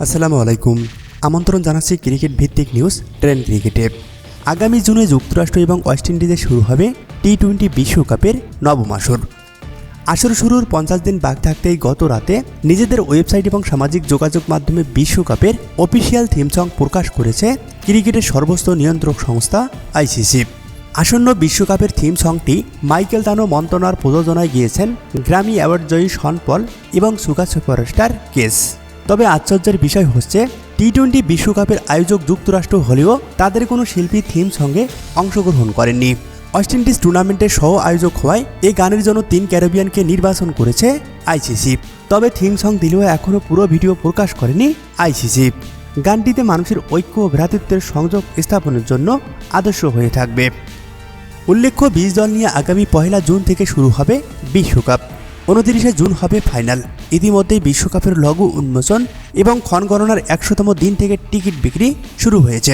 আসসালামু আলাইকুম। আমন্ত্রণ জানাচ্ছি ক্রিকেট ভিত্তিক নিউজ ট্রেন্ড ক্রিকেটে। আগামী জুনে যুক্তরাষ্ট্র এবং ওয়েস্ট ইন্ডিজে শুরু হবে টি-20 বিশ্বকাপের নবম আসর। আসর শুরুর 50 দিন বাকি থাকতেই গত রাতে নিজেদের ওয়েবসাইট এবং সামাজিক যোগাযোগ মাধ্যমে বিশ্বকাপের অফিসিয়াল থিম সং প্রকাশ করেছে ক্রিকেটের সর্বোচ্চ নিয়ন্ত্রক সংস্থা আইসিসি। আসন্ন বিশ্বকাপের থিম সংটি মাইকেল তানো মন্ত্রণার প্রযোজনায় গিয়েছেন গ্র্যামি অ্যাওয়ার্ড জয়ী শন পল এবং সুগার সুপারস্টার কেস। তবে আশ্চর্যের বিষয় হচ্ছে টি-20 বিশ্বকাপের আয়োজক যুক্তরাষ্ট্র হলেও তাদের কোনো শিল্পী থিম সঙ্গে অংশগ্রহণ করেননি। ওয়েস্ট ইন্ডিজ টুর্নামেন্টের সহ আয়োজক হওয়ায় এই গানের জন্য 3 ক্যারিবিয়ানকে নির্বাচন করেছে আইসিসি। তবে থিম সং দিলেও এখনও পুরো ভিডিও প্রকাশ করেনি আইসিসি। গানটিতে মানুষের ঐক্য ও ভ্রাতৃত্বের সংযোগ স্থাপনের জন্য আদর্শ হয়ে থাকবে। উল্লেখ্য 20 দল নিয়ে আগামী 1 জুন থেকে শুরু হবে বিশ্বকাপ। 29 জুন হবে ফাইনাল। ইতিমধ্যেই বিশ্বকাপের লঘু উন্মোচন এবং ক্ষণগণনার 100তম দিন থেকে টিকিট বিক্রি শুরু হয়েছে।